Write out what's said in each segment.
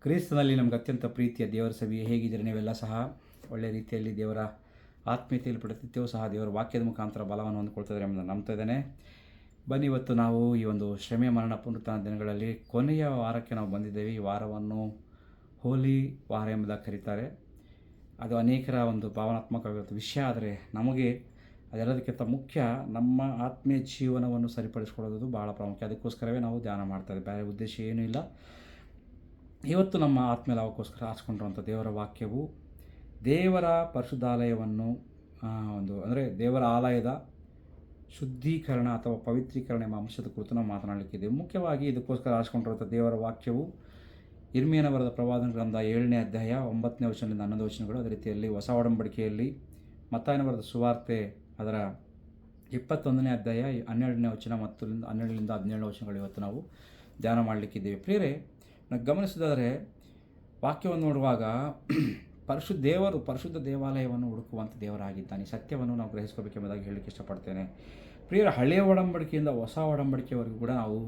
ಕ್ರಿಸ್ತನಲ್ಲಿ ನಮ್ಗೆ ಅತ್ಯಂತ ಪ್ರೀತಿಯ ದೇವರ ಸಭೆ ಹೇಗಿದ್ದೀರಿ? ನೀವೆಲ್ಲ ಸಹ ಒಳ್ಳೆಯ ರೀತಿಯಲ್ಲಿ ದೇವರ ಆತ್ಮೀಯತೆಯಲ್ಲಿ ಪ್ರತಿನಿತ್ಯವೂ ಸಹ ದೇವರ ವಾಕ್ಯದ ಮುಖಾಂತರ ಬಲವನ್ನು ಹೊಂದ್ಕೊಳ್ತಿದ್ದಾರೆ ಎಂಬುದನ್ನು ನಂಬ್ತಾ ಇದ್ದೇನೆ. ಬನ್ನಿ, ಇವತ್ತು ನಾವು ಈ ಒಂದು ಶ್ರಮೆ ಮರಣ ಪುನರುತ್ಥಾನ ದಿನಗಳಲ್ಲಿ ಕೊನೆಯ ವಾರಕ್ಕೆ ನಾವು ಬಂದಿದ್ದೇವೆ. ಈ ವಾರವನ್ನು ಹೋಲಿ ವಾರ ಎಂಬುದಾಗಿ ಕರೀತಾರೆ. ಅದು ಅನೇಕರ ಒಂದು ಭಾವನಾತ್ಮಕವಾದ ವಿಷಯ. ಆದರೆ ನಮಗೆ ಅದೆಲ್ಲದಕ್ಕಿಂತ ಮುಖ್ಯ ನಮ್ಮ ಆತ್ಮೀಯ ಜೀವನವನ್ನು ಸರಿಪಡಿಸ್ಕೊಳ್ಳೋದು ಭಾಳ ಪ್ರಾಮುಖ್ಯ. ಅದಕ್ಕೋಸ್ಕರವೇ ನಾವು ಧ್ಯಾನ ಮಾಡ್ತಾಯಿದ್ದೀವಿ. ಬೇರೆ ಉದ್ದೇಶ ಏನೂ ಇಲ್ಲ. ಇವತ್ತು ನಮ್ಮ ಆತ್ಮೀಯ ಲಾಭಕ್ಕೋಸ್ಕರ ಆರಿಸ್ಕೊಂಡಿರುವಂಥ ದೇವರ ವಾಕ್ಯವು ದೇವರ ಪರಿಶುದ್ಧಾಲಯವನ್ನು ಅಂದರೆ ದೇವರ ಆಲಯದ ಶುದ್ಧೀಕರಣ ಅಥವಾ ಪವಿತ್ರೀಕರಣ ಎಂಬ ಅಂಶದ ಕುರಿತು ನಾವು ಮಾತನಾಡಲಿಕ್ಕಿದ್ದೇವೆ. ಮುಖ್ಯವಾಗಿ ಇದಕ್ಕೋಸ್ಕರ ಆರಿಸ್ಕೊಂಡಿರುವಂಥ ದೇವರ ವಾಕ್ಯವು ಇರ್ಮೀಯನ ಬರೆದ ಪ್ರವಾದನ ಗ್ರಂಥ 7ನೇ ಅಧ್ಯಾಯ 9ನೇ ವಚನದಿಂದ 11 ವಚನಗಳು. ಅದೇ ರೀತಿಯಲ್ಲಿ ಹೊಸ ಒಡಂಬಡಿಕೆಯಲ್ಲಿ ಮತ್ತಾಯನ ಬರೆದ ಸುವಾರ್ತೆ ಅದರ 21ನೇ ಅಧ್ಯಾಯ 12ನೇ ವಚನ ಮತ್ತು 12ರಿಂದ 17ನೇ ವಚನಗಳು ಇವತ್ತು ನಾವು ಧ್ಯಾನ ಮಾಡಲಿಕ್ಕಿದ್ದೇವೆ. ಪ್ರಿಯರೇ, ನಾವು ಗಮನಿಸಿದರೆ ವಾಕ್ಯವನ್ನು ನೋಡುವಾಗ ಪರಿಶುದ್ಧ ದೇವಾಲಯವನ್ನು ಹುಡುಕುವಂಥ ದೇವರಾಗಿದ್ದಾನೆ. ಸತ್ಯವನ್ನು ನಾವು ಗ್ರಹಿಸ್ಕೋಬೇಕೆಂಬುದಾಗಿ ಹೇಳಲಿಕ್ಕೆ ಇಷ್ಟಪಡ್ತೇನೆ. ಪ್ರಿಯರ, ಹಳೆಯ ಒಡಂಬಡಿಕೆಯಿಂದ ಹೊಸ ಒಡಂಬಡಿಕೆಯವರೆಗೂ ಕೂಡ ನಾವು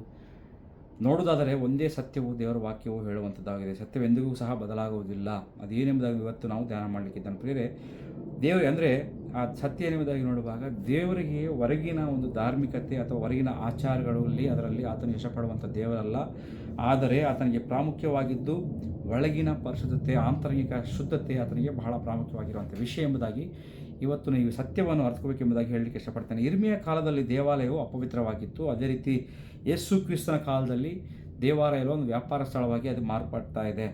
ನೋಡುವುದಾದರೆ ಒಂದೇ ಸತ್ಯವು ದೇವರ ವಾಕ್ಯವು ಹೇಳುವಂಥದ್ದಾಗಿದೆ. ಸತ್ಯವೆಂದಿಗೂ ಸಹ ಬದಲಾಗುವುದಿಲ್ಲ. ಅದೇನೆಂಬುದಾಗಿ ಇವತ್ತು ನಾವು ಧ್ಯಾನ ಮಾಡಲಿಕ್ಕಿದ್ದಾನೆ. ಪ್ರಿಯರೇ, ಅಂದರೆ ಆ ಸತ್ಯ ಏನೆಂಬುದಾಗಿ ನೋಡುವಾಗ ದೇವರಿಗೆ ಹೊರಗಿನ ಒಂದು ಧಾರ್ಮಿಕತೆ ಅಥವಾ ಹೊರಗಿನ ಆಚಾರಗಳಲ್ಲಿ ಅದರಲ್ಲಿ ಆತನು ಇಷ್ಟಪಡುವಂಥ ದೇವರಲ್ಲ. ಆದರೆ ಆತನಿಗೆ ಪ್ರಾಮುಖ್ಯವಾಗಿದ್ದು ಒಳಗಿನ ಪರಿಶುದ್ಧತೆ, ಆಂತರಿಕ ಶುದ್ಧತೆ ಆತನಿಗೆ ಬಹಳ ಪ್ರಾಮುಖ್ಯವಾಗಿರುವಂಥ ವಿಷಯ ಎಂಬುದಾಗಿ ಇವತ್ತು ನೀವು ಸತ್ಯವನ್ನು ಅರ್ಥಕೋಬೇಕೆಂಬುದಾಗಿ ಹೇಳಲಿಕ್ಕೆ ಇಷ್ಟಪಡ್ತೇನೆ. ಇರ್ಮಿಯ ಕಾಲದಲ್ಲಿ ದೇವಾಲಯವು ಅಪವಿತ್ರವಾಗಿತ್ತು. ಅದೇ ರೀತಿ ಯೇಸು ಕ್ರಿಸ್ತನ ಕಾಲದಲ್ಲಿ ದೇವಾಲಯವು ಒಂದು ವ್ಯಾಪಾರ ಸ್ಥಳವಾಗಿ ಅದು ಮಾರ್ಪಡ್ತಾ ಇದೆ.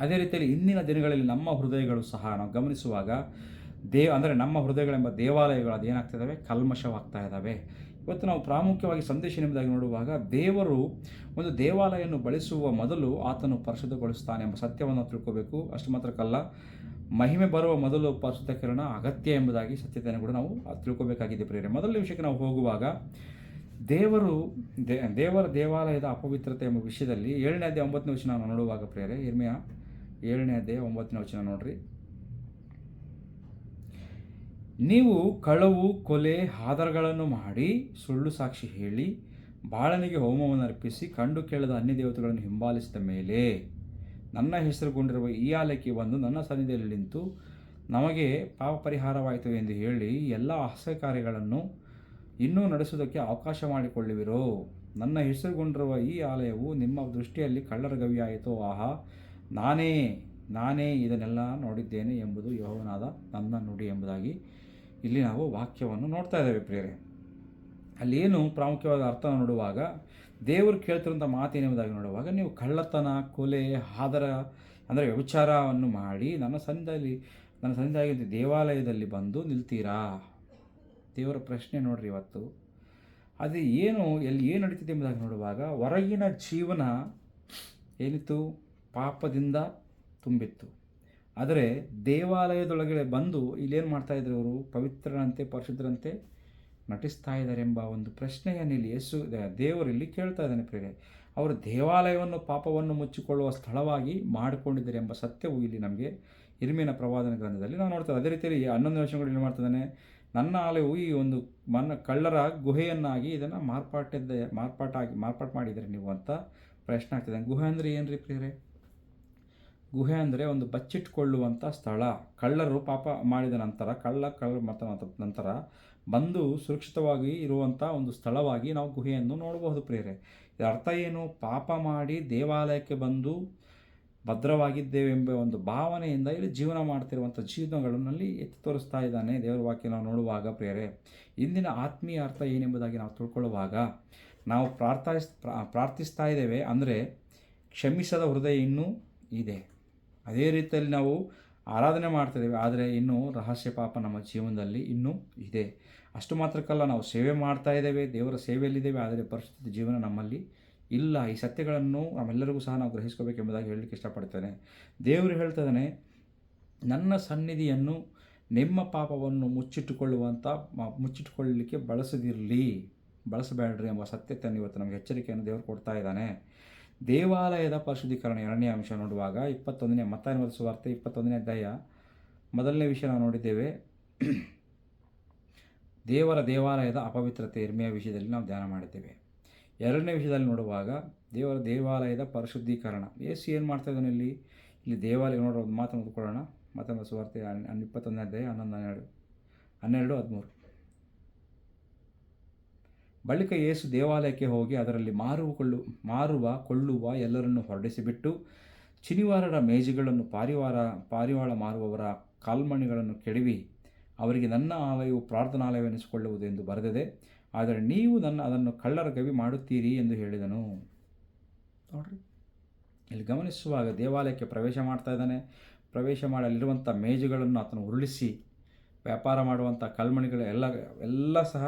ಅದೇ ರೀತಿಯಲ್ಲಿ ಇಂದಿನ ದಿನಗಳಲ್ಲಿ ನಮ್ಮ ಹೃದಯಗಳು ಸಹ ನಾವು ಗಮನಿಸುವಾಗ ಅಂದರೆ ನಮ್ಮ ಹೃದಯಗಳೆಂಬ ದೇವಾಲಯಗಳು ಅದೇನಾಗ್ತಿದ್ದಾವೆ, ಕಲ್ಮಶವಾಗ್ತಾ ಇದ್ದಾವೆ. ಇವತ್ತು ನಾವು ಪ್ರಾಮುಖ್ಯವಾಗಿ ಸಂದೇಶ ಎಂಬುದಾಗಿ ನೋಡುವಾಗ ದೇವರು ಒಂದು ದೇವಾಲಯವನ್ನು ಬಳಸುವ ಮೊದಲು ಆತನು ಪರಿಶುದ್ಧಗೊಳಿಸ್ತಾನೆ ಎಂಬ ಸತ್ಯವನ್ನು ತಿಳ್ಕೋಬೇಕು. ಅಷ್ಟು ಮಾತ್ರಕ್ಕಲ್ಲ, ಮಹಿಮೆ ಬರುವ ಮೊದಲು ಪರಿಶುದ್ಧೀಕರಣ ಅಗತ್ಯ ಎಂಬುದಾಗಿ ಸತ್ಯತೆಯನ್ನು ಕೂಡ ನಾವು ತಿಳ್ಕೋಬೇಕಾಗಿದೆ. ಪ್ರಿಯರೇ, ಮೊದಲನೇ ವಿಷಯಕ್ಕೆ ನಾವು ಹೋಗುವಾಗ ದೇವರ ದೇವಾಲಯದ ಅಪವಿತ್ರತೆ ಎಂಬ ವಿಷಯದಲ್ಲಿ 7ನೇ ಅಧ್ಯಾಯ 9ನೇ ವಚನ ನಾವು ನೋಡುವಾಗ ಪ್ರಿಯರೇ, ಇರ್ಮಿಯ 7ನೇ ಅಧ್ಯಾಯ 9ನೇ ವಚನ ನೋಡ್ರಿ. ನೀವು ಕಳವು, ಕೊಲೆ, ಹಾದರಗಳನ್ನು ಮಾಡಿ ಸುಳ್ಳು ಸಾಕ್ಷಿ ಹೇಳಿ ಬಾಳನಿಗೆ ಹೋಮವನ್ನು ಅರ್ಪಿಸಿ ಕಂಡು ಕೇಳದ ಅನ್ಯ ದೇವತೆಗಳನ್ನು ಹಿಂಬಾಲಿಸಿದ ಮೇಲೆ ನನ್ನ ಹೆಸರುಗೊಂಡಿರುವ ಈ ಆಲಯಕ್ಕೆ ಬಂದು ನನ್ನ ಸನ್ನಿಧಿಯಲ್ಲಿ ನಿಂತು ನಮಗೆ ಪಾಪ ಪರಿಹಾರವಾಯಿತು ಎಂದು ಹೇಳಿ ಎಲ್ಲ ಅಸಹ್ಯ ಕಾರ್ಯಗಳನ್ನು ಇನ್ನೂ ನಡೆಸುವುದಕ್ಕೆ ಅವಕಾಶ ಮಾಡಿಕೊಳ್ಳುವಿರೋ. ನನ್ನ ಹೆಸರುಗೊಂಡಿರುವ ಈ ಆಲಯವು ನಿಮ್ಮ ದೃಷ್ಟಿಯಲ್ಲಿ ಕಳ್ಳರ ಗವಿಯಾಯಿತು. ಆಹಾ, ನಾನೇ ಇದನ್ನೆಲ್ಲ ನೋಡಿದ್ದೇನೆ ಎಂಬುದು ಯೆಹೋವನಾದ ನನ್ನ ನುಡಿ ಎಂಬುದಾಗಿ ಇಲ್ಲಿ ನಾವು ವಾಕ್ಯವನ್ನು ನೋಡ್ತಾ ಇದ್ದೇವೆ. ಪ್ರಿಯರೇ, ಅಲ್ಲಿ ಏನು ಪ್ರಾಮುಖ್ಯವಾದ ಅರ್ಥ ನೋಡುವಾಗ ದೇವರು ಕೇಳ್ತಿರೋಂಥ ಮಾತೇನೆಂಬುದಾಗಿ ನೋಡುವಾಗ, ನೀವು ಕಳ್ಳತನ, ಕೊಲೆ, ಹಾದರ ಅಂದರೆ ವ್ಯಭಿಚಾರವನ್ನು ಮಾಡಿ ನನ್ನ ಸನ್ನಿಧಿಯಾಗಿ ದೇವಾಲಯದಲ್ಲಿ ಬಂದು ನಿಲ್ತೀರಾ? ದೇವರ ಪ್ರಶ್ನೆ ನೋಡ್ರಿ ಇವತ್ತು. ಅದು ಏನು ನಡೀತಿದೆ ಎಂಬುದಾಗಿ ನೋಡುವಾಗ ಹೊರಗಿನ ಜೀವನ ಏನಿತ್ತು, ಪಾಪದಿಂದ ತುಂಬಿತ್ತು. ಆದರೆ ದೇವಾಲಯದೊಳಗಡೆ ಬಂದು ಇಲ್ಲೇನು ಮಾಡ್ತಾಯಿದ್ರು, ಅವರು ಪವಿತ್ರರಂತೆ ಪರಿಶುದ್ಧರಂತೆ ನಟಿಸ್ತಾ ಇದ್ದಾರೆ ಎಂಬ ಒಂದು ಪ್ರಶ್ನೆಯನ್ನು ಇಲ್ಲಿ ದೇವರಲ್ಲಿ ಕೇಳ್ತಾ ಇದ್ದಾನೆ. ಪ್ರಿಯರೇ, ಅವರು ದೇವಾಲಯವನ್ನು ಪಾಪವನ್ನು ಮುಚ್ಚಿಕೊಳ್ಳುವ ಸ್ಥಳವಾಗಿ ಮಾಡಿಕೊಂಡಿದ್ದಾರೆ ಎಂಬ ಸತ್ಯವು ಇಲ್ಲಿ ನಮಗೆ ಇರ್ಮೀಯನ ಪ್ರವಾದನ ಗ್ರಂಥದಲ್ಲಿ ನಾವು ನೋಡ್ತೇವೆ. ಅದೇ ರೀತಿಯಲ್ಲಿ 11 ವರ್ಷಗಳು ಏನು ಮಾಡ್ತಿದ್ದಾನೆ, ನನ್ನ ಆಲಯವು ಈ ಒಂದು ಕಳ್ಳರ ಗುಹೆಯನ್ನಾಗಿ ಇದನ್ನು ಮಾರ್ಪಾಟು ಮಾಡಿದರೆ ನೀವು ಅಂತ ಪ್ರಶ್ನೆ ಆಗ್ತದೆ. ಗುಹೆ ಅಂದರೆ ಏನು ರೀ ಪ್ರಿಯರೇ? ಗುಹೆ ಅಂದರೆ ಒಂದು ಬಚ್ಚಿಟ್ಕೊಳ್ಳುವಂಥ ಸ್ಥಳ. ಕಳ್ಳರು ಪಾಪ ಮಾಡಿದ ನಂತರ ನಂತರ ಬಂದು ಸುರಕ್ಷಿತವಾಗಿ ಇರುವಂಥ ಒಂದು ಸ್ಥಳವಾಗಿ ನಾವು ಗುಹೆಯನ್ನು ನೋಡಬಹುದು. ಪ್ರಿಯರೇ, ಇದರ ಅರ್ಥ ಏನು? ಪಾಪ ಮಾಡಿ ದೇವಾಲಯಕ್ಕೆ ಬಂದು ಭದ್ರವಾಗಿದ್ದೇವೆ ಎಂಬ ಒಂದು ಭಾವನೆಯಿಂದ ಇಲ್ಲಿ ಜೀವನ ಮಾಡ್ತಿರುವಂಥ ಜೀವನಗಳಲ್ಲಿ ಎತ್ತಿ ತೋರಿಸ್ತಾ ಇದ್ದಾನೆ ದೇವರ ವಾಕ್ಯ ನಾವು ನೋಡುವಾಗ. ಪ್ರಿಯರೇ, ಇಂದಿನ ಆತ್ಮೀಯ ಅರ್ಥ ಏನೆಂಬುದಾಗಿ ನಾವು ತಿಳ್ಕೊಳ್ಳುವಾಗ ನಾವು ಪ್ರಾರ್ಥಿಸ್ತಾ ಇದ್ದೇವೆ ಅಂದರೆ ಕ್ಷಮಿಸದ ಹೃದಯ ಇನ್ನೂ ಇದೆ. ಅದೇ ರೀತಿಯಲ್ಲಿ ನಾವು ಆರಾಧನೆ ಮಾಡ್ತಿದ್ದೇವೆ, ಆದರೆ ಇನ್ನೂ ರಹಸ್ಯ ಪಾಪ ನಮ್ಮ ಜೀವನದಲ್ಲಿ ಇನ್ನೂ ಇದೆ. ಅಷ್ಟು ಮಾತ್ರಕ್ಕಲ್ಲ, ನಾವು ಸೇವೆ ಮಾಡ್ತಾ ಇದ್ದೇವೆ, ದೇವರ ಸೇವೆಯಲ್ಲಿದ್ದೇವೆ, ಆದರೆ ಪರಿಶುದ್ಧ ಜೀವನ ನಮ್ಮಲ್ಲಿ ಇಲ್ಲ. ಈ ಸತ್ಯಗಳನ್ನು ನಮ್ಮೆಲ್ಲರಿಗೂ ಸಹ ನಾವು ಗ್ರಹಿಸ್ಕೋಬೇಕೆಂಬುದಾಗಿ ಹೇಳಲಿಕ್ಕೆ ಇಷ್ಟಪಡ್ತೇನೆ. ದೇವರು ಹೇಳ್ತಿದ್ದಾನೆ, ನನ್ನ ಸನ್ನಿಧಿಯನ್ನು ನಿಮ್ಮ ಪಾಪವನ್ನು ಮುಚ್ಚಿಟ್ಟುಕೊಳ್ಳಲಿಕ್ಕೆ ಬಳಸಬೇಡ್ರಿ ಎಂಬ ಸತ್ಯತೆಯನ್ನು ಇವತ್ತು ನಮಗೆ ಎಚ್ಚರಿಕೆಯನ್ನು ದೇವರು ಕೊಡ್ತಾ ಇದ್ದಾನೆ. ದೇವಾಲಯದ ಪರಿಶುದ್ಧೀಕರಣ 2ನೇ ಅಂಶ ನೋಡುವಾಗ ಮತ್ತಾಯನ ಬರೆದ ಸುವಾರ್ತೆ 21ನೇ ಅಧ್ಯಾಯ 1ನೇ ವಿಷಯ ನಾವು ನೋಡಿದ್ದೇವೆ. ದೇವರ ದೇವಾಲಯದ ಅಪವಿತ್ರತೆ ಇರ್ಮಿಯ ವಿಷಯದಲ್ಲಿ ನಾವು ಧ್ಯಾನ ಮಾಡಿದ್ದೇವೆ. ಎರಡನೇ ವಿಷಯದಲ್ಲಿ ನೋಡುವಾಗ ದೇವರ ದೇವಾಲಯದ ಪರಿಶುದ್ಧೀಕರಣ. ಯೇಸು ಏನು ಮಾಡ್ತಾ ಇದ್ದಾನೆ ಇಲ್ಲಿ ದೇವಾಲಯ ನೋಡೋ ಒಂದು ಮಾತನ್ನು ಓದ್ಕೊಳ್ಳೋಣ. ಮತ್ತೊಂದು ಸುವಾರ್ತೆ 21ನೇ ಅಧ್ಯಾಯ 12-13. ಬಳಿಕ ಯೇಸು ದೇವಾಲಯಕ್ಕೆ ಹೋಗಿ ಅದರಲ್ಲಿ ಮಾರುವ ಕೊಳ್ಳುವ ಎಲ್ಲರನ್ನು ಹೊರಡಿಸಿಬಿಟ್ಟು ಶನಿವಾರರ ಮೇಜುಗಳನ್ನು ಪಾರಿವಾಳ ಮಾರುವವರ ಕಾಲ್ಮಣಿಗಳನ್ನು ಕೆಡವಿ ಅವರಿಗೆ ನನ್ನ ಆಲಯವು ಪ್ರಾರ್ಥನಾಲಯವೆನಿಸಿಕೊಳ್ಳುವುದು ಎಂದು ಬರೆದಿದೆ, ಆದರೆ ನೀವು ಅದನ್ನು ಕಳ್ಳರ ಗವಿ ಮಾಡುತ್ತೀರಿ ಎಂದು ಹೇಳಿದನು. ನೋಡ್ರಿ, ಇಲ್ಲಿ ಗಮನಿಸುವಾಗ ದೇವಾಲಯಕ್ಕೆ ಪ್ರವೇಶ ಮಾಡ್ತಾ ಇದ್ದಾನೆ. ಪ್ರವೇಶ ಮಾಡಲಿರುವಂಥ ಮೇಜುಗಳನ್ನು ಆತನು ಉರುಳಿಸಿ ವ್ಯಾಪಾರ ಮಾಡುವಂಥ ಕಲ್ಮಣಿಗಳು ಎಲ್ಲ ಸಹ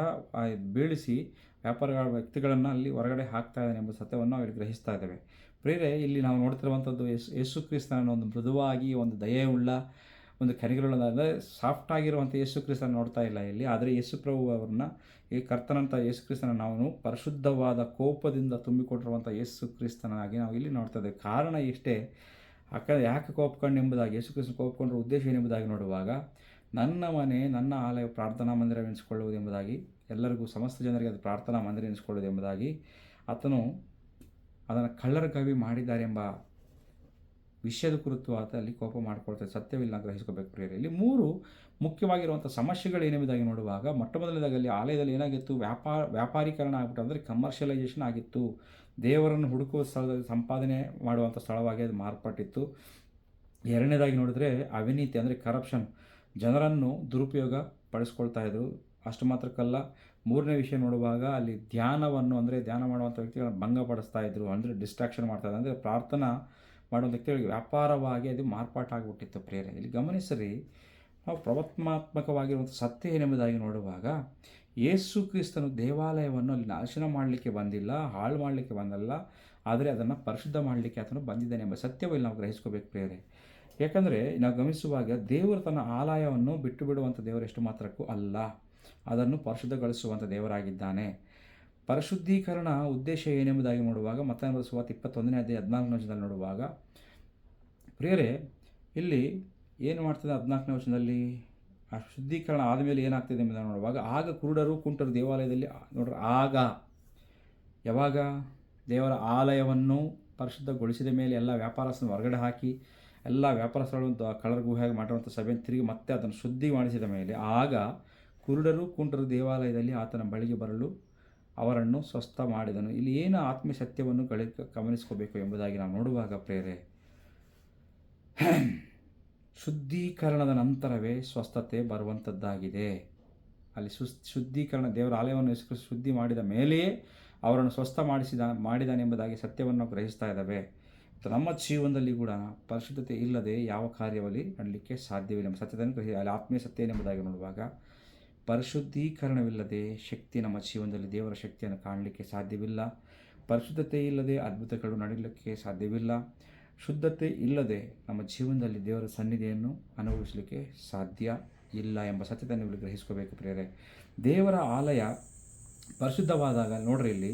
ಬೀಳಿಸಿ ವ್ಯಕ್ತಿಗಳನ್ನು ಅಲ್ಲಿ ಹೊರಗಡೆ ಹಾಕ್ತಾ ಇದ್ದಾನೆ ಎಂಬ ಸತ್ಯವನ್ನು ನಾವು ಇಲ್ಲಿ ಗ್ರಹಿಸ್ತಾ ಇದ್ದೇವೆ. ಪ್ರಿಯರೇ, ಇಲ್ಲಿ ನಾವು ನೋಡ್ತಿರುವಂಥದ್ದು ಯೇಸು ಕ್ರಿಸ್ತನ ಒಂದು ಮೃದುವಾಗಿ, ಒಂದು ದಯೆಯುಳ್ಳ, ಒಂದು ಕನಿಗರುಳ್ಳ, ಅಂದರೆ ಸಾಫ್ಟ್ ಆಗಿರುವಂಥ ಯೇಸು ಕ್ರಿಸ್ತನ ನೋಡ್ತಾ ಇಲ್ಲ ಇಲ್ಲಿ. ಆದರೆ ಯೇಸು ಪ್ರಭು ಅವ್ರನ್ನ, ಈ ಕರ್ತನಂಥ ಯೇಸು ಕ್ರಿಸ್ತನ ನಾವು ಪರಿಶುದ್ಧವಾದ ಕೋಪದಿಂದ ತುಂಬಿಕೊಟ್ಟಿರುವಂಥ ಯೇಸು ಕ್ರಿಸ್ತನಾಗಿ ನಾವು ಇಲ್ಲಿ ನೋಡ್ತಾ ಇದ್ದೇವೆ. ಕಾರಣ ಇಷ್ಟೇ, ಯಾಕೆ ಕೋಪಕೊಂಡು ಎಂಬುದಾಗಿ, ಯೇಸು ಕ್ರಿಸ್ತನ ಕೋಪಕೊಂಡ್ರ ಉದ್ದೇಶ ಏನೆಂಬುದಾಗಿ ನೋಡುವಾಗ, ನನ್ನ ಮನೆ ನನ್ನ ಆಲಯ ಪ್ರಾರ್ಥನಾ ಮಂದಿರವೆನಿಸಿಕೊಳ್ಳುವುದು ಎಂಬುದಾಗಿ, ಎಲ್ಲರಿಗೂ ಸಮಸ್ತ ಜನರಿಗೆ ಅದು ಪ್ರಾರ್ಥನಾ ಮಂದಿರ ಎನಿಸಿಕೊಳ್ಳುವುದು ಎಂಬುದಾಗಿ ಆತನು ಅದನ್ನು ಕಳ್ಳರ ಗವಿ ಮಾಡಿದ್ದಾರೆ ಎಂಬ ವಿಷಯದ ಕುರಿತು ಆತ ಅಲ್ಲಿ ಕೋಪ ಮಾಡಿಕೊಳ್ತಾರೆ. ಸತ್ಯವಿಲ್ಲ ಗ್ರಹಿಸ್ಕೋಬೇಕು ಪ್ರಿಯರೇ. ಇಲ್ಲಿ 3 ಮುಖ್ಯವಾಗಿರುವಂಥ ಸಮಸ್ಯೆಗಳು ಏನೆಂಬುದಾಗಿ ನೋಡುವಾಗ, ಮೊಟ್ಟ ಮೊದಲನೇದಾಗಿ ಅಲ್ಲಿ ಆಲಯದಲ್ಲಿ ಏನಾಗಿತ್ತು, ವ್ಯಾಪಾರೀಕರಣ ಆಗಿಬಿಟ್ಟು, ಅಂದರೆ ಕಮರ್ಷಿಯಲೈಸೇಷನ್ ಆಗಿತ್ತು. ದೇವರನ್ನು ಹುಡುಕುವ ಸ್ಥಳದಲ್ಲಿ ಸಂಪಾದನೆ ಮಾಡುವಂಥ ಸ್ಥಳವಾಗಿ ಅದು ಮಾರ್ಪಟ್ಟಿತ್ತು. ಎರಡನೇದಾಗಿ ನೋಡಿದ್ರೆ ಅವಿನೀತಿ, ಅಂದರೆ ಕರಪ್ಷನ್, ಜನರನ್ನು ದುರುಪಯೋಗ ಪಡಿಸ್ಕೊಳ್ತಾ ಇದ್ರು. ಅಷ್ಟು ಮಾತ್ರಕ್ಕಲ್ಲ, ಮೂರನೇ ವಿಷಯ ನೋಡುವಾಗ ಅಲ್ಲಿ ಧ್ಯಾನವನ್ನು, ಅಂದರೆ ಧ್ಯಾನ ಮಾಡುವಂಥ ವ್ಯಕ್ತಿಗಳನ್ನು ಭಂಗಪಡಿಸ್ತಾ ಇದ್ರು, ಅಂದರೆ ಡಿಸ್ಟ್ರಾಕ್ಷನ್ ಮಾಡ್ತಾಯಿದ್ರು. ಅಂದರೆ ಪ್ರಾರ್ಥನಾ ಮಾಡುವಂಥ ವ್ಯಕ್ತಿಗಳಿಗೆ ವ್ಯಾಪಾರವಾಗಿ ಅದು ಮಾರ್ಪಾಟಾಗಿಬಿಟ್ಟಿತ್ತು ಪ್ರೇರೆ. ಇಲ್ಲಿ ಗಮನಿಸಿರಿ, ನಾವು ಪ್ರವತ್ಮಾತ್ಮಕವಾಗಿರುವಂಥ ಸತ್ಯ ಏನೆಂಬುದಾಗಿ ನೋಡುವಾಗ, ಯೇಸು ಕ್ರಿಸ್ತನು ದೇವಾಲಯವನ್ನು ಅಲ್ಲಿ ನಾಶನ ಮಾಡಲಿಕ್ಕೆ ಬಂದಿಲ್ಲ, ಹಾಳು ಮಾಡಲಿಕ್ಕೆ ಬಂದಲ್ಲ, ಆದರೆ ಅದನ್ನು ಪರಿಶುದ್ಧ ಮಾಡಲಿಕ್ಕೆ ಆತನು ಬಂದಿದ್ದಾನೆ ಎಂಬ ಸತ್ಯವನ್ನು ನಾವು ಗ್ರಹಿಸ್ಕೋಬೇಕು ಪ್ರಿಯರೇ. ಯಾಕಂದರೆ ನಾವು ಗಮನಿಸುವಾಗ ದೇವರು ತನ್ನ ಆಲಯವನ್ನು ಬಿಟ್ಟು ಬಿಡುವಂಥ ದೇವರು ಎಷ್ಟು ಮಾತ್ರಕ್ಕೂ ಅಲ್ಲ, ಅದನ್ನು ಪರಿಶುದ್ಧಗೊಳಿಸುವಂಥ ದೇವರಾಗಿದ್ದಾನೆ. ಪರಿಶುದ್ಧೀಕರಣ ಉದ್ದೇಶ ಏನೆಂಬುದಾಗಿ ನೋಡುವಾಗ, ಮತ್ತಾಯನ ಸುವಾರ್ತೆ 21ನೇ ಅಧ್ಯಾಯ 14ನೇ ವಚನದಲ್ಲಿ ನೋಡುವಾಗ, ಪ್ರಿಯರೇ, ಇಲ್ಲಿ ಏನು ಮಾಡ್ತದೆ 14ನೇ ವಚನದಲ್ಲಿ, ಆ ಶುದ್ಧೀಕರಣ ಆದಮೇಲೆ ಏನಾಗ್ತದೆ ಎಂಬುದನ್ನು ನೋಡುವಾಗ, ಆಗ ಕುರುಡರು ಕುಂಟರು ದೇವಾಲಯದಲ್ಲಿ ನೋಡ್ರಿ, ಆಗ ಯಾವಾಗ ದೇವರ ಆಲಯವನ್ನು ಪರಿಶುದ್ಧಗೊಳಿಸಿದ ಮೇಲೆ ಎಲ್ಲ ವ್ಯಾಪಾರಸ್ಥರನ್ನು ಹೊರಗಡೆ ಹಾಕಿ ಎಲ್ಲ ವ್ಯಾಪಾರಸ್ಥರು ಕಳ್ಳರ ಗುಹೆಯಾಗಿ ಮಾಡಿರುವಂಥ ಸಭೆಯನ್ನು ತಿರುಗಿ ಮತ್ತೆ ಅದನ್ನು ಶುದ್ಧಿ ಮಾಡಿಸಿದ ಮೇಲೆ, ಆಗ ಕುರುಡರು ಕುಂಟರು ದೇವಾಲಯದಲ್ಲಿ ಆತನ ಬಳಿಗೆ ಬರಲು ಅವರನ್ನು ಸ್ವಸ್ಥ ಮಾಡಿದನು. ಇಲ್ಲಿ ಏನು ಆತ್ಮೀಯ ಸತ್ಯವನ್ನು ಗಮನಿಸ್ಕೋಬೇಕು ಎಂಬುದಾಗಿ ನಾವು ನೋಡುವಾಗ ಪ್ರೇರೆ, ಶುದ್ಧೀಕರಣದ ನಂತರವೇ ಸ್ವಸ್ಥತೆ ಬರುವಂಥದ್ದಾಗಿದೆ. ಅಲ್ಲಿ ಶುದ್ಧೀಕರಣ, ದೇವರ ಆಲಯವನ್ನು ಶುದ್ಧಿ ಮಾಡಿದ ಮೇಲೆಯೇ ಅವರನ್ನು ಸ್ವಸ್ಥ ಮಾಡಿದಾನೆಂಬುದಾಗಿ ಸತ್ಯವನ್ನು ನಾವು ಗ್ರಹಿಸ್ತಾ ಇದ್ದಾವೆ. ನಮ್ಮ ಜೀವನದಲ್ಲಿ ಕೂಡ ಪರಿಶುದ್ಧತೆ ಇಲ್ಲದೆ ಯಾವ ಕಾರ್ಯವಲ್ಲಿ ನಡಲಿಕ್ಕೆ ಸಾಧ್ಯವಿಲ್ಲ ಎಂಬ ಸತ್ಯವನ್ನು ಅಲ್ಲಿ ಆತ್ಮೀಯ ಸತ್ಯ ಎಂಬುದಾಗಿ ನೋಡುವಾಗ, ಪರಿಶುದ್ಧೀಕರಣವಿಲ್ಲದೆ ಶಕ್ತಿ ನಮ್ಮ ಜೀವನದಲ್ಲಿ ದೇವರ ಶಕ್ತಿಯನ್ನು ಕಾಣಲಿಕ್ಕೆ ಸಾಧ್ಯವಿಲ್ಲ. ಪರಿಶುದ್ಧತೆ ಇಲ್ಲದೆ ಅದ್ಭುತಗಳು ನಡೀಲಿಕ್ಕೆ ಸಾಧ್ಯವಿಲ್ಲ. ಶುದ್ಧತೆ ಇಲ್ಲದೆ ನಮ್ಮ ಜೀವನದಲ್ಲಿ ದೇವರ ಸನ್ನಿಧಿಯನ್ನು ಅನುಭವಿಸಲಿಕ್ಕೆ ಸಾಧ್ಯ ಇಲ್ಲ ಎಂಬ ಸತ್ಯವನ್ನು ಇಲ್ಲಿ ಗ್ರಹಿಸ್ಕೋಬೇಕು ಪ್ರಿಯರೇ. ದೇವರ ಆಲಯ ಪರಿಶುದ್ಧವಾದಾಗ ನೋಡ್ರಿ, ಇಲ್ಲಿ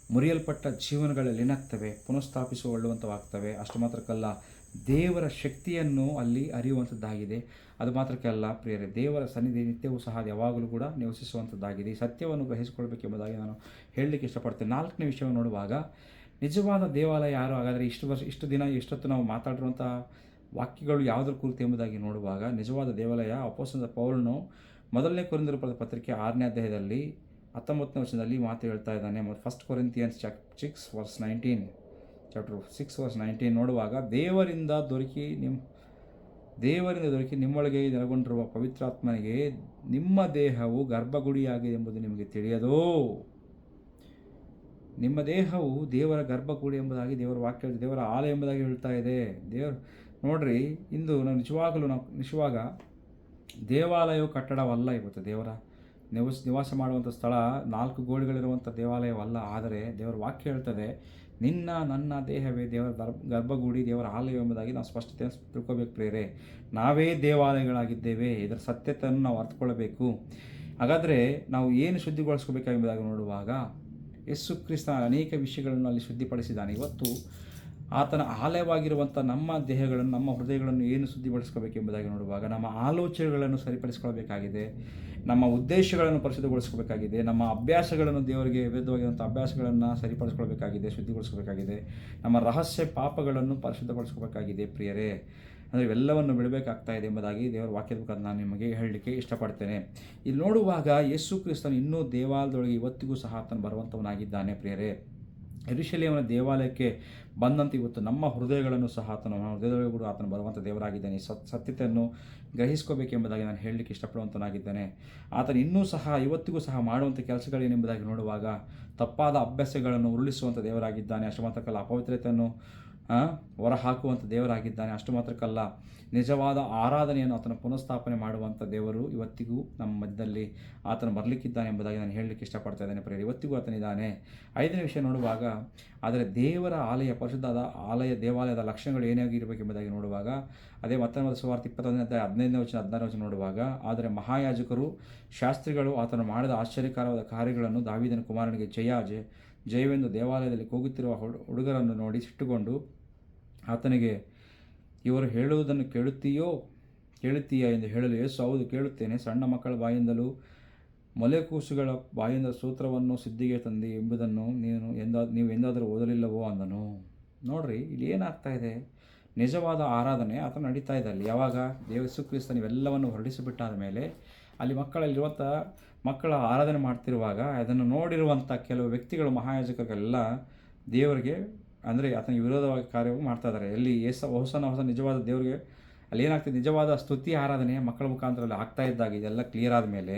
ಮುರಿಯಲ್ಪಟ್ಟ ಜೀವನಗಳಲ್ಲಿ ಏನಾಗ್ತವೆ, ಪುನಃಸ್ಥಾಪಿಸಿಕೊಳ್ಳುವಂಥವಾಗ್ತವೆ. ಅಷ್ಟು ಮಾತ್ರಕ್ಕಲ್ಲ, ದೇವರ ಶಕ್ತಿಯನ್ನು ಅಲ್ಲಿ ಅರಿಯುವಂಥದ್ದಾಗಿದೆ. ಅದು ಮಾತ್ರಕ್ಕಲ್ಲ ಪ್ರಿಯರೇ, ದೇವರ ಸನ್ನಿಧಿ ನಿತ್ಯವೂ ಸಹ ಯಾವಾಗಲೂ ಕೂಡ ನಿವಸಿಸುವಂಥದ್ದಾಗಿದೆ. ಈ ಸತ್ಯವನ್ನು ಗ್ರಹಿಸಿಕೊಳ್ಬೇಕೆಂಬುದಾಗಿ ನಾನು ಹೇಳಲಿಕ್ಕೆ ಇಷ್ಟಪಡ್ತೇನೆ. 4ನೇ ವಿಷಯವನ್ನು ನೋಡುವಾಗ, ನಿಜವಾದ ದೇವಾಲಯ ಯಾರು, ಹಾಗಾದರೆ ಇಷ್ಟು ದಿನ ಎಷ್ಟೊತ್ತು ನಾವು ಮಾತಾಡಿರುವಂಥ ವಾಕ್ಯಗಳು ಯಾವುದರ ಕುರಿತು ಎಂಬುದಾಗಿ ನೋಡುವಾಗ, ನಿಜವಾದ ದೇವಾಲಯ ಅಪೊಸ್ತಲನಾದ ಪೌಲನು 1ನೇ ಕೊರಿಂಥೀಯರ ಬರೆದ ಪತ್ರಿಕೆ 6ನೇ ಅಧ್ಯಾಯದಲ್ಲಿ 19ನೇ ವಚನದಲ್ಲಿ ಮಾತು ಹೇಳ್ತಾ ಇದ್ದಾನೆ. 1 Corinthians 6:19 ನೋಡುವಾಗ, ದೇವರಿಂದ ದೊರಕಿ ನಿಮ್ಮೊಳಗೆ ನೆಲೆಗೊಂಡಿರುವ ಪವಿತ್ರಾತ್ಮನಿಗೆ ನಿಮ್ಮ ದೇಹವು ಗರ್ಭಗುಡಿಯಾಗಿದೆ ಎಂಬುದು ನಿಮಗೆ ತಿಳಿಯದೋ. ನಿಮ್ಮ ದೇಹವು ದೇವರ ಗರ್ಭಗುಡಿ ಎಂಬುದಾಗಿ ದೇವರ ವಾಕ್ಯ, ದೇವರ ಆಲಯ ಎಂಬುದಾಗಿ ಹೇಳ್ತಾ ಇದೆ. ನೋಡ್ರಿ, ಇಂದು ನಾವು ನಿಜವಾಗ ದೇವಾಲಯವು ಕಟ್ಟಡವಲ್ಲ. ಇವತ್ತು ದೇವರ ನಿವಾಸ ಮಾಡುವಂಥ ಸ್ಥಳ 4 ಗೋಡೆಗಳಿರುವಂಥ ದೇವಾಲಯವಲ್ಲ. ಆದರೆ ದೇವರ ವಾಕ್ಯ ಹೇಳ್ತದೆ, ನನ್ನ ದೇಹವೇ ದೇವರ ಗರ್ಭಗುಡಿ, ದೇವರ ಆಲಯ ಎಂಬುದಾಗಿ ನಾವು ಸ್ಪಷ್ಟತೆ ತಿಳ್ಕೋಬೇಕು ಪ್ರೇರೆ. ನಾವೇ ದೇವಾಲಯಗಳಾಗಿದ್ದೇವೆ. ಇದರ ಸತ್ಯತೆಯನ್ನು ನಾವು ಅರ್ಥಕೊಳ್ಳಬೇಕು. ಹಾಗಾದರೆ ನಾವು ಏನು ಶುದ್ಧಿಗೊಳಿಸ್ಕೋಬೇಕಾಗಿ ನೋಡುವಾಗ, ಯೇಸು ಕ್ರಿಸ್ತ ಅನೇಕ ವಿಷಯಗಳನ್ನು ಅಲ್ಲಿ ಶುದ್ಧಿಪಡಿಸಿದ್ದಾನೆ. ಇವತ್ತು ಆತನ ಆಲಯವಾಗಿರುವಂಥ ನಮ್ಮ ದೇಹಗಳನ್ನು, ನಮ್ಮ ಹೃದಯಗಳನ್ನು ಏನು ಶುದ್ಧಿಗೊಳಿಸ್ಕೋಬೇಕೆಂಬುದಾಗಿ ನೋಡುವಾಗ ನಮ್ಮ ಆಲೋಚನೆಗಳನ್ನು ಸರಿಪಡಿಸ್ಕೊಳ್ಬೇಕಾಗಿದೆ, ನಮ್ಮ ಉದ್ದೇಶಗಳನ್ನು ಪರಿಶುದ್ಧಗೊಳಿಸ್ಕೋಬೇಕಾಗಿದೆ, ನಮ್ಮ ಅಭ್ಯಾಸಗಳನ್ನು ದೇವರಿಗೆ ವಿರುದ್ಧವಾಗಿರುವಂಥ ಅಭ್ಯಾಸಗಳನ್ನು ಸರಿಪಡಿಸ್ಕೊಳ್ಬೇಕಾಗಿದೆ, ಶುದ್ಧಿಗೊಳಿಸ್ಕೋಬೇಕಾಗಿದೆ, ನಮ್ಮ ರಹಸ್ಯ ಪಾಪಗಳನ್ನು ಪರಿಶುದ್ಧಗೊಳಿಸ್ಕೋಬೇಕಾಗಿದೆ ಪ್ರಿಯರೇ. ಅಂದರೆ ಇವೆಲ್ಲವನ್ನು ಬಿಡಬೇಕಾಗ್ತಾ ಇದೆ ಎಂಬುದಾಗಿ ದೇವರ ವಾಕ್ಯದ ಮುಖಾಂತರ ನಾನು ನಿಮಗೆ ಹೇಳಲಿಕ್ಕೆ ಇಷ್ಟಪಡ್ತೇನೆ. ಇಲ್ಲಿ ನೋಡುವಾಗ ಯೇಸು ಕ್ರಿಸ್ತನು ಇನ್ನೂ ದೇವಾಲಯದೊಳಗೆ ಇವತ್ತಿಗೂ ಸಹ ಆತನು ಬರುವಂಥವನಾಗಿದ್ದಾನೆ ಪ್ರಿಯರೇ. ಯೆರೂಸಲೇಮಿನ ದೇವಾಲಯಕ್ಕೆ ಬಂದಂತೆ ಇವತ್ತು ನಮ್ಮ ಹೃದಯಗಳನ್ನು ಸಹ ಆತನು, ನಮ್ಮ ಹೃದಯದೊಳಗೆ ಕೂಡ ಆತನು ಬರುವಂಥ ದೇವರಾಗಿದ್ದಾನೆ. ಸತ್ಯತೆಯನ್ನು ಗ್ರಹಿಸ್ಕೋಬೇಕೆಂಬುದಾಗಿ ನಾನು ಹೇಳಲಿಕ್ಕೆ ಇಷ್ಟಪಡುವಂಥನಾಗಿದ್ದೇನೆ. ಆತನು ಇನ್ನೂ ಸಹ ಇವತ್ತಿಗೂ ಸಹ ಮಾಡುವಂಥ ಕೆಲಸಗಳೇನೆಂಬುದಾಗಿ ನೋಡುವಾಗ ತಪ್ಪಾದ ಅಭ್ಯಾಸಗಳನ್ನು ಉರುಳಿಸುವಂಥ ದೇವರಾಗಿದ್ದಾನೆ. ಅಷ್ಟು ಮಾತ್ರಕ್ಕಲ್ಲ, ಅಪವಿತ್ರತೆಯನ್ನು ಹೊರಹಾಕುವಂಥ ದೇವರಾಗಿದ್ದಾನೆ. ಅಷ್ಟು ಮಾತ್ರಕ್ಕಲ್ಲ, ನಿಜವಾದ ಆರಾಧನೆಯನ್ನು ಆತನ ಪುನಃಸ್ಥಾಪನೆ ಮಾಡುವಂಥ ದೇವರು ಇವತ್ತಿಗೂ ನಮ್ಮ ಮಧ್ಯದಲ್ಲಿ ಆತನು ಬರಲಿಕ್ಕಿದ್ದಾನೆ ಎಂಬುದಾಗಿ ನಾನು ಹೇಳಲಿಕ್ಕೆ ಇಷ್ಟಪಡ್ತಾ ಇದ್ದೇನೆ ಪ್ರಿಯರೇ. ಇವತ್ತಿಗೂ ಆತನಿದ್ದಾನೆ. 5ನೇ ವಿಷಯ ನೋಡುವಾಗ, ಆದರೆ ದೇವರ ಆಲಯ, ಪರಿಶುದ್ಧದ ಆಲಯ, ದೇವಾಲಯದ ಲಕ್ಷಣಗಳು ಏನಾಗಿರಬೇಕೆಂಬುದಾಗಿ ನೋಡುವಾಗ, ಅದೇ ಮತ್ತಾಯನ ಸುವಾರ್ತೆ 21ನೇ ಅಧ್ಯಾಯ 15ನೇ ವಚನ 16ನೇ ವಚನ ನೋಡುವಾಗ, ಆದರೆ ಮಹಾಯಾಜಕರು, ಶಾಸ್ತ್ರಿಗಳು ಆತನು ಮಾಡಿದ ಆಶ್ಚರ್ಯಕರವಾದ ಕಾರ್ಯಗಳನ್ನು, ದಾವೀದನ ಕುಮಾರನಿಗೆ ಜಯವೆಂದು ದೇವಾಲಯದಲ್ಲಿ ಕೂಗುತ್ತಿರುವ ಹುಡುಗರನ್ನು ನೋಡಿ ಸಿಟ್ಟುಕೊಂಡು ಆತನಿಗೆ, ಇವರು ಹೇಳುವುದನ್ನು ಕೇಳುತ್ತೀಯಾ ಎಂದು ಹೇಳಲು ಯೇಸು, ಹೌದು ಕೇಳುತ್ತೇನೆ. ಸಣ್ಣ ಮಕ್ಕಳ ಬಾಯಿಂದಲೂ ಮೊಲೆಕೂಸುಗಳ ಬಾಯಿಂದ ಸೂತ್ರವನ್ನು ಸಿದ್ಧಿಗೆ ತಂದಿ ಎಂಬುದನ್ನು ನೀವು ಎಂದಾದರೂ ಓದಲಿಲ್ಲವೋ ಅಂದನು. ನೋಡ್ರಿ, ಇಲ್ಲಿ ಏನಾಗ್ತಾ ಇದೆ? ನಿಜವಾದ ಆರಾಧನೆ ಆತನು ನಡೀತಾ ಇದೆ ಅಲ್ಲಿ. ಯಾವಾಗ ಯೇಸು ಕ್ರಿಸ್ತ ಇವೆಲ್ಲವನ್ನು ಹೊರಡಿಸಿಬಿಟ್ಟಾದ ಮೇಲೆ ಅಲ್ಲಿ ಮಕ್ಕಳ ಆರಾಧನೆ ಮಾಡ್ತಿರುವಾಗ ಅದನ್ನು ನೋಡಿರುವಂಥ ಕೆಲವು ವ್ಯಕ್ತಿಗಳು, ಮಹಾಯಾಜಕರಿಗೆಲ್ಲ ದೇವರಿಗೆ, ಅಂದರೆ ಆತನಿಗೆ ವಿರೋಧವಾಗಿ ಕಾರ್ಯವು ಮಾಡ್ತಾ ಇದ್ದಾರೆ. ಎಲ್ಲಿ ಹೊಸ ನಿಜವಾದ ದೇವರಿಗೆ ಅಲ್ಲಿ ಏನಾಗ್ತದೆ, ನಿಜವಾದ ಸ್ತುತಿ ಆರಾಧನೆ ಮಕ್ಕಳ ಮುಖಾಂತರ ಅಲ್ಲಿ ಆಗ್ತಾ ಇದ್ದಾಗ ಇದೆಲ್ಲ ಕ್ಲಿಯರ್ ಆದಮೇಲೆ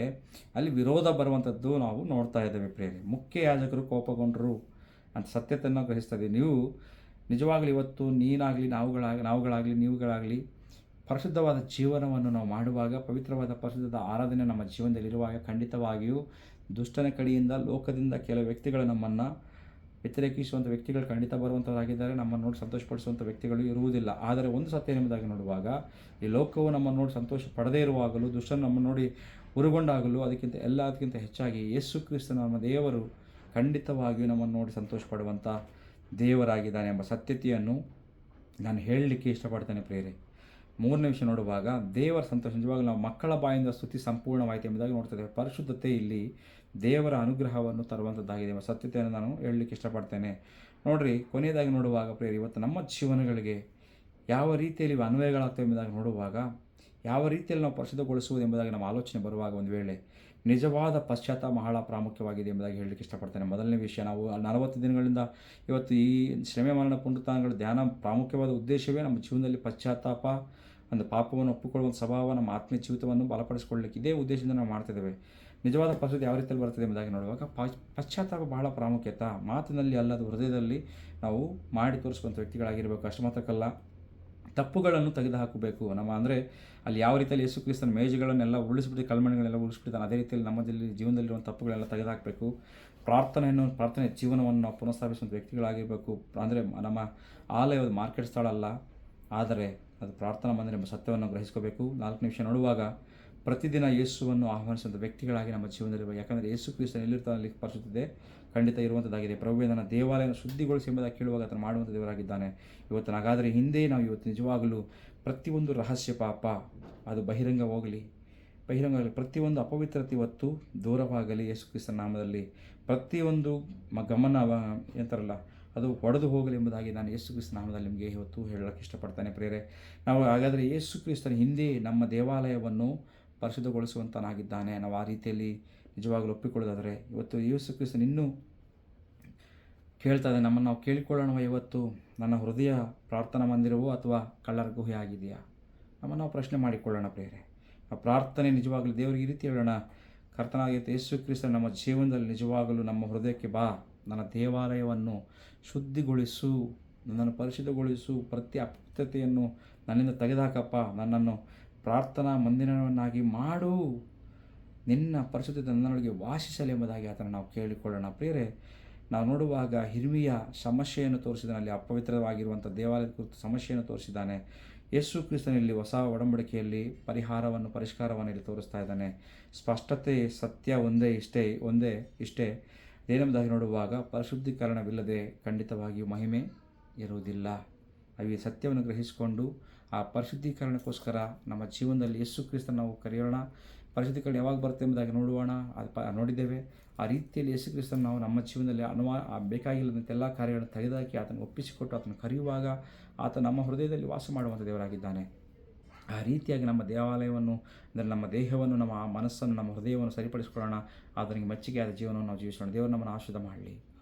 ಅಲ್ಲಿ ವಿರೋಧ ಬರುವಂಥದ್ದು ನಾವು ನೋಡ್ತಾ ಇದ್ದೇವೆ ಪ್ರಿಯರೇ. ಮುಖ್ಯ ಯಾಜಕರು ಕೋಪಗೊಂಡರು ಅಂತ ಸತ್ಯತೆಯನ್ನು ಗ್ರಹಿಸ್ತಾ ಇದ್ದೀವಿ. ನೀವು ನಿಜವಾಗಲಿ ಇವತ್ತು ನೀವುಗಳಾಗಲಿ ಪರಿಶುದ್ಧವಾದ ಜೀವನವನ್ನು ನಾವು ಮಾಡುವಾಗ, ಪವಿತ್ರವಾದ ಪರಿಶುದ್ಧದ ಆರಾಧನೆ ನಮ್ಮ ಜೀವನದಲ್ಲಿರುವಾಗ ಖಂಡಿತವಾಗಿಯೂ ದುಷ್ಟನ ಕಡೆಯಿಂದ, ಲೋಕದಿಂದ ಕೆಲವು ವ್ಯಕ್ತಿಗಳು ನಮ್ಮನ್ನು ವ್ಯತಿರೇಕಿಸುವಂಥ ವ್ಯಕ್ತಿಗಳು ಖಂಡಿತ ಬರುವಂಥವರಾಗಿದ್ದಾರೆ. ನಮ್ಮನ್ನು ನೋಡಿ ಸಂತೋಷಪಡಿಸುವಂಥ ವ್ಯಕ್ತಿಗಳು ಇರುವುದಿಲ್ಲ. ಆದರೆ ಒಂದು ಸತ್ಯ ಎಂಬುದಾಗಿ ನೋಡುವಾಗ, ಈ ಲೋಕವು ನಮ್ಮನ್ನು ನೋಡಿ ಸಂತೋಷ ಪಡದೇ ಇರುವಾಗಲೂ, ದುಷ್ಟನು ನಮ್ಮನ್ನು ನೋಡಿ ಉರುಗೊಂಡಾಗಲೂ, ಎಲ್ಲದಕ್ಕಿಂತ ಹೆಚ್ಚಾಗಿ ಯೇಸು ಕ್ರಿಸ್ತನ ನಮ್ಮ ದೇವರು ಖಂಡಿತವಾಗಿಯೂ ನಮ್ಮನ್ನು ನೋಡಿ ಸಂತೋಷ ಪಡುವಂಥ ದೇವರಾಗಿದ್ದಾನೆ ಎಂಬ ಸತ್ಯತೆಯನ್ನು ನಾನು ಹೇಳಲಿಕ್ಕೆ ಇಷ್ಟಪಡ್ತೇನೆ ಪ್ರಿಯರೇ. 3ನೇ ವಿಷಯ ನೋಡುವಾಗ, ದೇವರ ಸಂತೋಷ. ನಿಜವಾಗಲೂ ನಾವು ಮಕ್ಕಳ ಬಾಯಿಂದ ಸ್ತುತಿ ಸಂಪೂರ್ಣವಾಯಿತು ಎಂಬುದಾಗಿ ನೋಡ್ತಿದ್ದೇವೆ. ಪರಿಶುದ್ಧತೆ ಇಲ್ಲಿ ದೇವರ ಅನುಗ್ರಹವನ್ನು ತರುವಂಥದ್ದಾಗಿದೆ ಎಂಬ ಸತ್ಯತೆಯನ್ನು ನಾನು ಹೇಳಲಿಕ್ಕೆ ಇಷ್ಟಪಡ್ತೇನೆ. ನೋಡಿರಿ, ಕೊನೆಯದಾಗಿ ನೋಡುವಾಗ ಪ್ರಿಯರೇ, ಇವತ್ತು ನಮ್ಮ ಜೀವನಗಳಿಗೆ ಯಾವ ರೀತಿಯಲ್ಲಿ ಅನ್ವಯಗಳಾಗ್ತವೆ ಎಂಬುದಾಗಿ ನೋಡುವಾಗ, ಯಾವ ರೀತಿಯಲ್ಲಿ ನಾವು ಪರಿಶುದ್ಧಗೊಳಿಸುವುದು ಎಂಬುದಾಗಿ ನಮ್ಮ ಆಲೋಚನೆ ಬರುವಾಗ ಒಂದು ವೇಳೆ ನಿಜವಾದ ಪಶ್ಚಾತ್ತಾಪ ಬಹಳ ಪ್ರಾಮುಖ್ಯವಾಗಿದೆ ಎಂಬುದಾಗಿ ಹೇಳಲಿಕ್ಕೆ ಇಷ್ಟಪಡ್ತೇನೆ. ಮೊದಲನೇ ವಿಷಯ, ನಾವು 40 ದಿನಗಳಿಂದ ಇವತ್ತು ಈ ಶ್ರಮೆ ಮರಣ ಪುನರುತ್ಥಾನಗಳ ಧ್ಯಾನ ಪ್ರಾಮುಖ್ಯವಾದ ಉದ್ದೇಶವೇ ನಮ್ಮ ಜೀವನದಲ್ಲಿ ಪಶ್ಚಾತ್ತಾಪ, ಒಂದು ಪಾಪವನ್ನು ಒಪ್ಪಿಕೊಳ್ಳುವಂಥ ಸ್ವಭಾವ, ನಮ್ಮ ಆತ್ಮೀಯ ಜೀವಿತವನ್ನು ಬಲಪಡಿಸಿಕೊಳ್ಳಲಿಕ್ಕೆ ಇದೇ ಉದ್ದೇಶದಿಂದ ನಾವು ಮಾಡ್ತಿದ್ದೇವೆ. ನಿಜವಾದ ಪರಿಸ್ಥಿತಿ ಯಾವ ರೀತಿಯಲ್ಲಿ ಬರ್ತದೆ ಎಂಬುದಾಗಿ ನೋಡುವಾಗ ಪಶ್ಚಾತ್ತಾಪ ಬಹಳ ಪ್ರಾಮುಖ್ಯತೆ. ಮಾತಿನಲ್ಲಿ ಅಲ್ಲದ ಹೃದಯದಲ್ಲಿ ನಾವು ಮಾಡಿ ತೋರಿಸುವಂಥ ವ್ಯಕ್ತಿಗಳಾಗಿರಬೇಕು. ಅಷ್ಟು ಮಾತ್ರಕ್ಕಲ್ಲ, ತಪ್ಪುಗಳನ್ನು ತೆಗೆದುಹಾಕಬೇಕು. ಅಂದರೆ ಅಲ್ಲಿ ಯಾವ ರೀತಿಯಲ್ಲಿ ಯೇಸು ಕ್ರಿಸ್ತನ ಮೇಜುಗಳನ್ನೆಲ್ಲ ಉರುಳಿಸ್ಬಿಟ್ಟು, ಕಲ್ಮಣಿಗಳೆಲ್ಲ ಉರುಳಿಸ್ಬಿಟ್ಟಿದ್ದಾನೆ, ಅದೇ ರೀತಿಯಲ್ಲಿ ನಮ್ಮದಲ್ಲಿ ಜೀವನದಲ್ಲಿರುವಂಥ ತಪ್ಪುಗಳೆಲ್ಲ ತೆಗೆದುಹಾಕಬೇಕು. ಪ್ರಾರ್ಥನೆ ಜೀವನವನ್ನು ನಾವು ಪುನಃಸ್ಥಾಪಿಸುವಂಥ ವ್ಯಕ್ತಿಗಳಾಗಿರಬೇಕು. ಅಂದರೆ ನಮ್ಮ ಆಲಯದ ಮಾರ್ಕೆಟ್ ಸ್ಥಳ ಅಲ್ಲ, ಆದರೆ ಅದು ಪ್ರಾರ್ಥನಾ ಮಂದಿರ ಎಂಬ ಸತ್ಯವನ್ನು ಗ್ರಹಿಸ್ಕೋಬೇಕು. 4ನೇ ವಿಷಯ ನೋಡುವಾಗ, ಪ್ರತಿದಿನ ಯೇಸುವನ್ನು ಆಹ್ವಾನಿಸುವಂಥ ವ್ಯಕ್ತಿಗಳಾಗಿ ನಮ್ಮ ಜೀವನದಲ್ಲಿರುವ, ಯಾಕಂದರೆ ಯೇಸು ಕ್ರಿಸ್ತನ ಎಲ್ಲಿರ್ತಾನೆ ಪರಿಶುದ್ಧತೆ ಖಂಡಿತ ಇರುವಂಥದ್ದಾಗಿದೆ. ಪ್ರಭುವೇ ನನ್ನ ದೇವಾಲಯವನ್ನು ಶುದ್ಧಿಗೊಳಿಸಿ ಎಂಬುದಾಗಿ ಕೇಳುವಾಗ ಆತನು ಮಾಡುವಂಥ ದೇವರಾಗಿದ್ದಾನೆ. ಇವತ್ತು ಹಾಗಾದರೆ ಹಿಂದೆ ನಾವು ಇವತ್ತು ನಿಜವಾಗಲೂ ಪ್ರತಿಯೊಂದು ರಹಸ್ಯ ಪಾಪ ಅದು ಬಹಿರಂಗವಾಗಲಿ, ಪ್ರತಿಯೊಂದು ಅಪವಿತ್ರತೆ ಇವತ್ತು ದೂರವಾಗಲಿ ಯೇಸು ಕ್ರಿಸ್ತನ ನಾಮದಲ್ಲಿ. ಪ್ರತಿಯೊಂದು ಗಮನ ಎಂತಾರಲ್ಲ ಅದು ಒಡೆದು ಹೋಗಲಿ ಎಂಬುದಾಗಿ ನಾನು ಯೇಸು ಕ್ರಿಸ್ತನ ನಾಮದಲ್ಲಿ ನಿಮಗೆ ಇವತ್ತು ಹೇಳೋಕ್ಕೆ ಇಷ್ಟಪಡ್ತಾನೆ ಪ್ರಿಯರೇ. ನಾವು ಹಾಗಾದರೆ ಯೇಸು ಕ್ರಿಸ್ತನ ಹಿಂದೆ ನಮ್ಮ ದೇವಾಲಯವನ್ನು ಪರಿಶುದ್ಧಗೊಳಿಸುವಂತನಾಗಿದ್ದಾನೆ. ನಾವು ಆ ರೀತಿಯಲ್ಲಿ ನಿಜವಾಗಲೂ ಒಪ್ಪಿಕೊಳ್ಳೋದಾದರೆ ಇವತ್ತು ಯೇಸು ಕ್ರಿಸ್ತನ ಇನ್ನೂ ಕೇಳ್ತಾ ಇದೆ, ನಮ್ಮನ್ನು ನಾವು ಕೇಳಿಕೊಳ್ಳೋಣ. ಇವತ್ತು ನನ್ನ ಹೃದಯ ಪ್ರಾರ್ಥನಾ ಮಂದಿರವೋ ಅಥವಾ ಕಳ್ಳರ ಗುಹೆ ಆಗಿದೆಯಾ? ನಮ್ಮನ್ನು ನಾವು ಪ್ರಶ್ನೆ ಮಾಡಿಕೊಳ್ಳೋಣ ಪ್ರಿಯರೇ. ಆ ಪ್ರಾರ್ಥನೆ ನಿಜವಾಗಲೂ ದೇವರಿಗೆ ಈ ರೀತಿ ಹೇಳೋಣ, ಕರ್ತನಾಗಿದ್ದ ಯೇಸು ಕ್ರಿಸ್ತನ ನಮ್ಮ ಜೀವನದಲ್ಲಿ ನಿಜವಾಗಲೂ ನಮ್ಮ ಹೃದಯಕ್ಕೆ ಬಾ, ನನ್ನ ದೇವಾಲಯವನ್ನು ಶುದ್ಧಿಗೊಳಿಸು, ನನ್ನನ್ನು ಪರಿಶುದ್ಧಗೊಳಿಸು, ಪ್ರತಿ ಅಪವಿತ್ರತೆಯನ್ನು ನನ್ನಿಂದ ತೆಗೆದುಹಾಕಪ್ಪ, ನನ್ನನ್ನು ಪ್ರಾರ್ಥನಾ ಮಂದಿರವನ್ನಾಗಿ ಮಾಡು, ನಿನ್ನ ಪರಿಶುದ್ಧತೆ ನನ್ನೊಳಗೆ ವಾಸಿಸಲಿ ಎಂಬುದಾಗಿ ಆತನ ನಾವು ಕೇಳಿಕೊಳ್ಳೋಣ ಪ್ರಿಯರೇ. ನಾವು ನೋಡುವಾಗ ಹಿರ್ಮೀಯ ಸಮಸ್ಯೆಯನ್ನು ತೋರಿಸಿದ್ದಾನೆ, ಅಲ್ಲಿ ಅಪವಿತ್ರವಾಗಿರುವಂಥ ದೇವಾಲಯದ ಕುರಿತು ಸಮಸ್ಯೆಯನ್ನು ತೋರಿಸಿದ್ದಾನೆ. ಯೇಸು ಕ್ರಿಸ್ತನಲ್ಲಿ ಹೊಸ ಒಡಂಬಡಿಕೆಯಲ್ಲಿ ಪರಿಷ್ಕಾರವನ್ನು ಇಲ್ಲಿ ತೋರಿಸ್ತಾ ಇದ್ದಾನೆ. ಸ್ಪಷ್ಟತೆ, ಸತ್ಯ ಒಂದೇ ಇಷ್ಟೇ. ಏನೆಂಬುದಾಗಿ ನೋಡುವಾಗ, ಪರಿಶುದ್ಧೀಕರಣವಿಲ್ಲದೆ ಖಂಡಿತವಾಗಿಯೂ ಮಹಿಮೆ ಇರುವುದಿಲ್ಲ. ಅವು ಸತ್ಯವನ್ನು ಗ್ರಹಿಸಿಕೊಂಡು ಆ ಪರಿಶುದ್ಧೀಕರಣಕ್ಕೋಸ್ಕರ ನಮ್ಮ ಜೀವನದಲ್ಲಿ ಯೇಸು ಕ್ರಿಸ್ತನ ನಾವು ಕರೆಯೋಣ. ಪರಿಶುದ್ಧೀಕರಣ ಯಾವಾಗ ಬರುತ್ತೆ ಎಂಬುದಾಗಿ ನೋಡೋಣ. ನೋಡಿದ್ದೇವೆ. ಆ ರೀತಿಯಲ್ಲಿ ಯೇಸು ಕ್ರಿಸ್ತನ ನಾವು ನಮ್ಮ ಜೀವನದಲ್ಲಿ ಬೇಕಾಗಿಲ್ಲದಂಥ ಎಲ್ಲ ಕಾರ್ಯಗಳನ್ನು ತೆಗೆದುಹಾಕಿ ಆತನಿಗೆ ಒಪ್ಪಿಸಿಕೊಟ್ಟು ಆತನ ಕರೆಯುವಾಗ ಆತ ನಮ್ಮ ಹೃದಯದಲ್ಲಿ ವಾಸ ಮಾಡುವಂಥ ದೇವರಾಗಿದ್ದಾನೆ. ಆ ರೀತಿಯಾಗಿ ನಮ್ಮ ದೇವಾಲಯವನ್ನು, ಅಂದರೆ ನಮ್ಮ ದೇಹವನ್ನು, ನಮ್ಮ ಮನಸ್ಸನ್ನು, ನಮ್ಮ ಹೃದಯವನ್ನು ಸರಿಪಡಿಸಿಕೊಳ್ಳೋಣ. ಆತನಿಗೆ ಮೆಚ್ಚುಗೆಯಾದ ಜೀವನವನ್ನು ನಾವು ಜೀವಿಸೋಣ. ದೇವರು ನಮ್ಮನ್ನು ಆಶೀರ್ವಾದ ಮಾಡಲಿ.